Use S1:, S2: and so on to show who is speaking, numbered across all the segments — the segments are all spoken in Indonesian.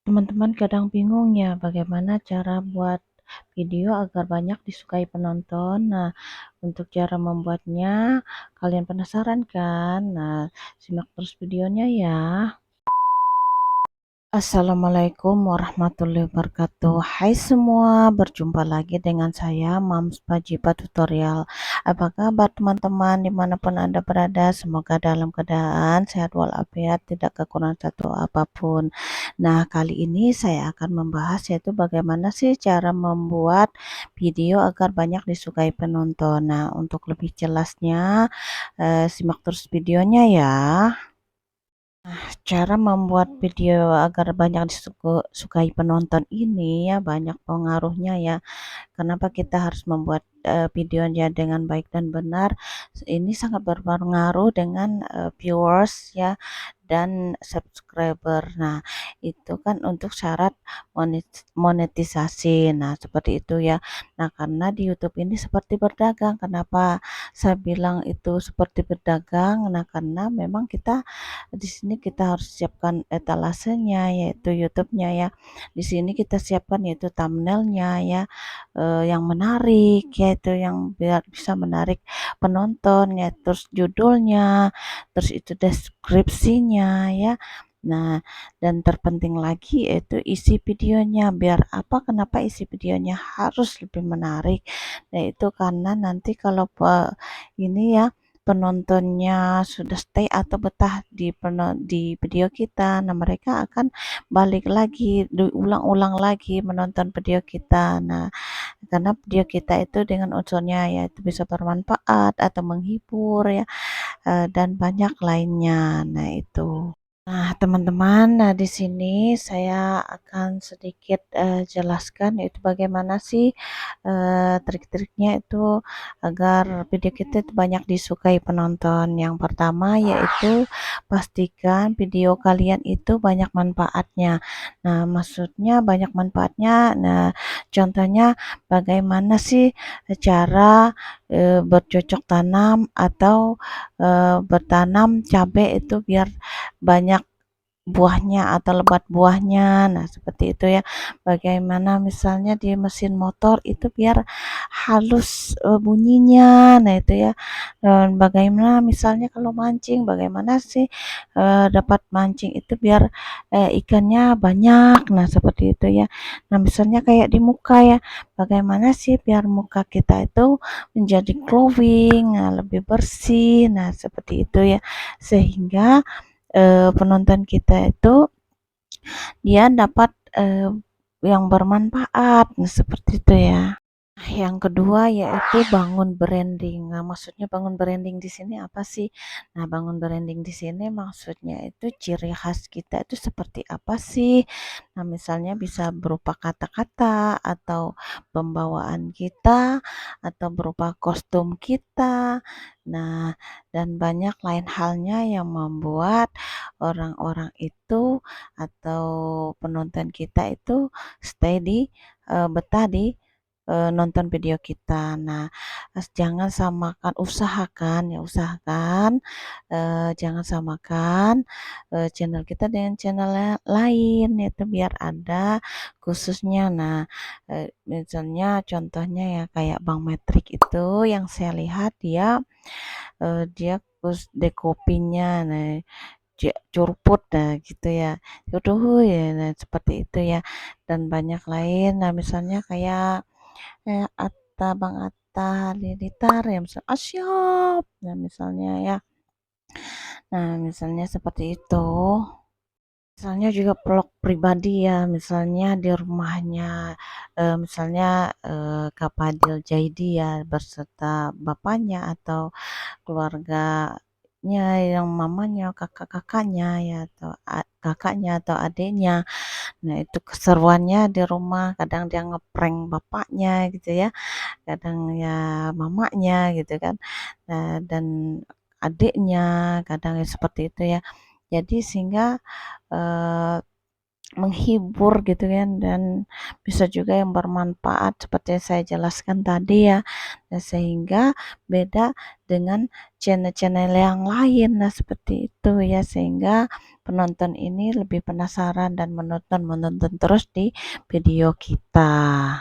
S1: Teman-teman kadang bingung ya bagaimana cara buat video agar banyak disukai penonton. Nah, untuk cara membuatnya, kalian penasaran kan? Nah, simak terus videonya ya. Assalamualaikum warahmatullahi wabarakatuh. Hai semua, berjumpa lagi dengan saya Mams Pajipa Tutorial. Apa kabar teman-teman dimanapun Anda berada? Semoga dalam keadaan sehat walafiat, tidak kekurangan satu apapun. Nah, kali ini saya akan membahas yaitu bagaimana sih cara membuat video agar banyak disukai penonton. Nah, untuk lebih jelasnya, simak terus videonya ya. Cara membuat video agar banyak disukai penonton ini ya banyak pengaruhnya ya. Kenapa kita harus membuat videonya dengan baik dan benar? Ini sangat berpengaruh dengan viewers ya dan subscriber. Nah, itu kan untuk syarat monetisasi. Nah, seperti itu ya. Nah, karena di YouTube ini seperti berdagang. Kenapa saya bilang itu seperti berdagang? Nah, karena memang kita di sini kita harus siapkan etalasenya yaitu YouTube-nya ya. Di sini kita siapkan yaitu thumbnailnya ya, yang menarik yaitu yang biar bisa menarik penonton ya, terus judulnya, terus itu deskripsinya ya. Nah, dan terpenting lagi yaitu isi videonya. Biar apa? Kenapa isi videonya harus lebih menarik? Nah, itu karena nanti kalau ini ya penontonnya sudah stay atau betah di video kita, nah mereka akan balik lagi, diulang-ulang lagi menonton video kita. Nah, karena video kita itu dengan unsurnya yaitu bisa bermanfaat atau menghibur ya, dan banyak lainnya. Nah, itu. Nah, teman-teman, nah di sini saya akan sedikit jelaskan yaitu bagaimana sih trik-triknya itu agar video kita itu banyak disukai penonton. Yang pertama yaitu pastikan video kalian itu banyak manfaatnya. Nah, maksudnya banyak manfaatnya. Nah, contohnya bagaimana sih cara bercocok tanam atau bertanam cabai itu biar banyak buahnya atau lebat buahnya. Nah, seperti itu ya. Bagaimana misalnya di mesin motor itu biar halus bunyinya. Nah, itu ya. Dan bagaimana misalnya kalau mancing, bagaimana sih dapat mancing itu biar ikannya banyak. Nah, seperti itu ya. Nah, misalnya kayak di muka ya. Bagaimana sih biar muka kita itu menjadi glowing, nah, lebih bersih. Nah, seperti itu ya. Sehingga penonton kita itu dia dapat yang bermanfaat. Nah, seperti itu ya. Yang kedua yaitu bangun branding. Nah, maksudnya bangun branding di sini apa sih? Nah, bangun branding di sini maksudnya itu ciri khas kita itu seperti apa sih? Nah, misalnya bisa berupa kata-kata atau pembawaan kita atau berupa kostum kita. Nah, dan banyak lain halnya yang membuat orang-orang itu atau penonton kita itu stay di betah di nonton video kita. Nah, jangan samakan, usahakan jangan samakan channel kita dengan channel lain, itu biar ada khususnya. Nah, misalnya contohnya ya kayak Bang Metrik itu yang saya lihat dia khusus dekopinya, nah curput nah gitu ya. Aduh ya, nah, seperti itu ya. Dan banyak lain. Nah, misalnya kayak Bang Atta Halilintar ya misal Asyop. Nah, misalnya ya. Nah, misalnya seperti itu. Misalnya juga vlog pribadi ya, misalnya di rumahnya, misalnya Kak Fadil Jaidi ya berserta bapaknya atau keluarganya yang mamanya, kakak-kakaknya ya atau kakaknya atau adiknya. Nah, itu keseruannya di rumah, kadang dia ngeprank bapaknya gitu ya, kadang ya mamanya gitu kan. Nah, dan adiknya kadang ya seperti itu ya. Jadi sehingga eh, menghibur gitu kan, dan bisa juga yang bermanfaat seperti yang saya jelaskan tadi ya. Nah, sehingga beda dengan channel-channel yang lain. Nah, seperti itu ya, sehingga penonton ini lebih penasaran dan menonton terus di video kita.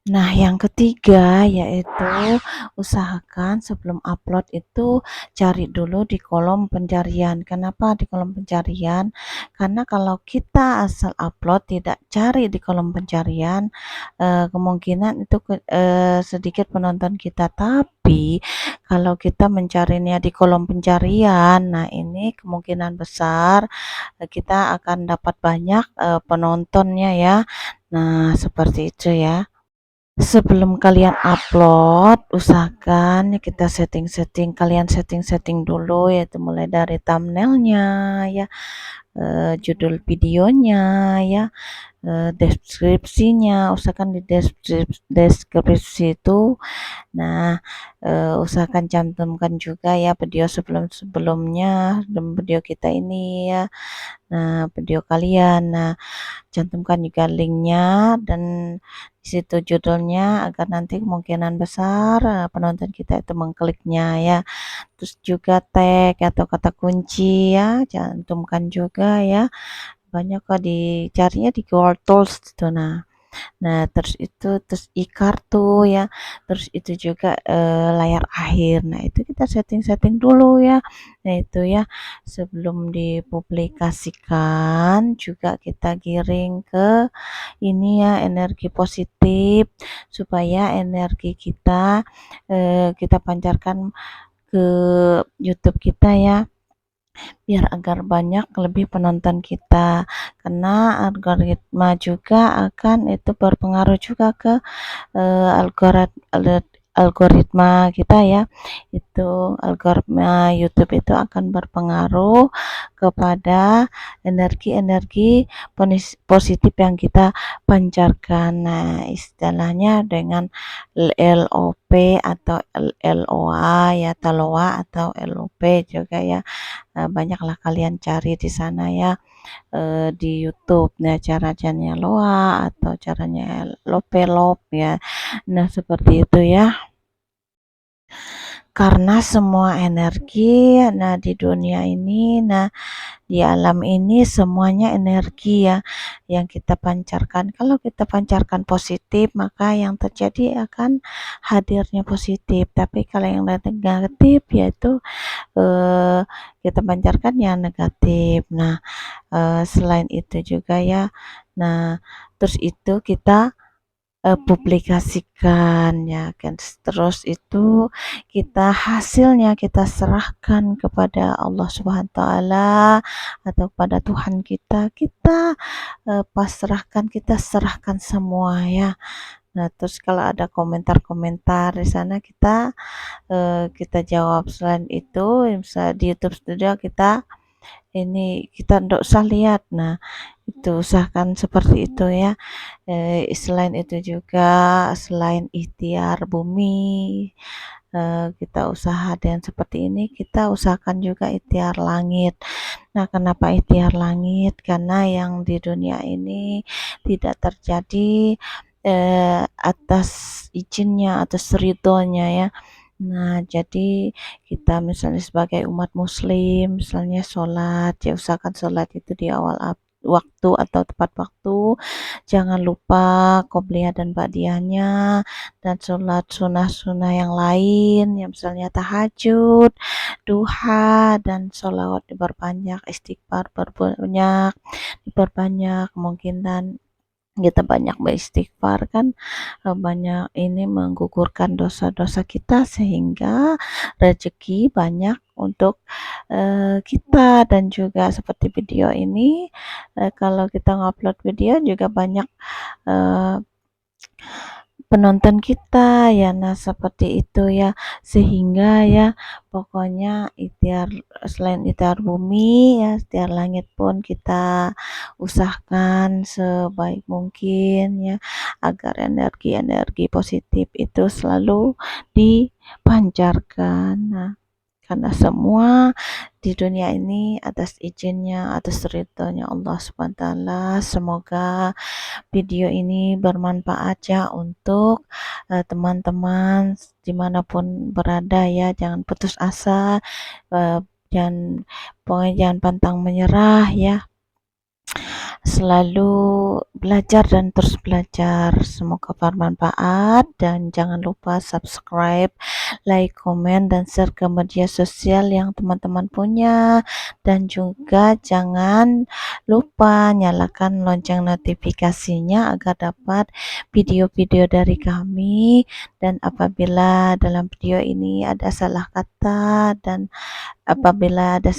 S1: Nah, yang ketiga yaitu usahakan sebelum upload itu cari dulu di kolom pencarian. Kenapa di kolom pencarian? Karena kalau kita asal upload tidak cari di kolom pencarian, kemungkinan itu sedikit penonton kita. Tapi kalau kita mencarinya di kolom pencarian, nah ini kemungkinan besar kita akan dapat banyak penontonnya ya. Nah, seperti itu ya. Sebelum kalian upload, usahakan ya kita kalian setting dulu, yaitu mulai dari thumbnailnya ya, judul videonya ya, deskripsinya, usahakan di deskripsi itu. Nah, usahakan cantumkan juga ya video sebelum-sebelumnya, sebelum video kita ini ya. Nah, video kalian. Nah, cantumkan juga linknya dan di situ judulnya agar nanti kemungkinan besar penonton kita itu mengkliknya ya. Terus juga tag atau kata kunci ya, cantumkan juga ya. Banyak kok dicarinya di Google Tools itu. Nah, terus e-kartu ya, terus itu juga layar akhir. Nah, itu kita setting dulu ya. Nah, itu ya sebelum dipublikasikan juga kita giring ke ini ya energi positif supaya energi kita kita pancarkan ke YouTube kita ya, biar agar banyak lebih penonton kita, karena algoritma juga akan itu berpengaruh juga ke algoritma kita ya. Itu algoritma YouTube itu akan berpengaruh kepada energi-energi positif yang kita pancarkan. Nah, istilahnya dengan LOP atau LOA ya, TALOA atau LOP juga ya. Banyaklah kalian cari di sana ya, di YouTube. Nah, caranya loa atau caranya lopelop ya. Nah, seperti itu ya. Karena semua energi, nah di dunia ini, nah di alam ini semuanya energi ya yang kita pancarkan. Kalau kita pancarkan positif, maka yang terjadi akan hadirnya positif. Tapi kalau yang negatif, yaitu kita pancarkan yang negatif. Nah, selain itu juga ya, nah terus itu kita publikasikan ya kan, terus itu hasilnya kita serahkan kepada Allah Subhanahu wa taala atau kepada Tuhan kita, pasrahkan, kita serahkan semua ya. Nah, terus kalau ada komentar-komentar di sana kita jawab. Selain itu misalnya di YouTube Studio kita ndak usah lihat. Nah, itu usahakan seperti itu ya. Selain itu juga, selain ikhtiar bumi, kita usaha dan seperti ini, kita usahakan juga ikhtiar langit. Nah, kenapa ikhtiar langit? Karena yang di dunia ini tidak terjadi atas izinnya, atas ridhonya ya. Nah, jadi kita misalnya sebagai umat muslim, misalnya sholat, ya usahakan sholat itu di awal waktu atau tepat waktu. Jangan lupa qobliyah dan ba'diyahnya, dan sholat sunnah-sunnah yang lain, yang misalnya tahajud, duha, dan sholawat diperbanyak, istighfar diperbanyak, kemungkinan kita banyak beristighfar kan, banyak ini menggugurkan dosa-dosa kita sehingga rezeki banyak untuk kita. Dan juga seperti video ini, kalau kita ngupload video juga banyak penonton kita ya. Nah, seperti itu ya, sehingga ya pokoknya selain ikhtiar bumi ya, ikhtiar langit pun kita usahakan sebaik mungkin ya, agar energi-energi positif itu selalu dipancarkan. Nah, karena semua di dunia ini atas izinnya, atas ridhonya Allah Subhanahu wa taala. Semoga video ini bermanfaat ya untuk teman-teman dimanapun berada ya. Jangan putus asa, eh, jangan pokoknya jangan pantang menyerah ya. Selalu belajar dan terus belajar. Semoga bermanfaat dan jangan lupa subscribe, like, komen, dan share ke media sosial yang teman-teman punya. Dan juga jangan lupa nyalakan lonceng notifikasinya agar dapat video-video dari kami. Dan apabila dalam video ini ada salah kata dan apabila ada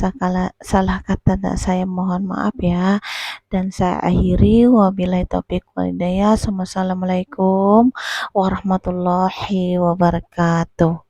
S1: salah kata, saya mohon maaf ya. Dan saya akhiri, wabillahi taufik wal hidayah. Wassalamualaikum warahmatullahi wabarakatuh.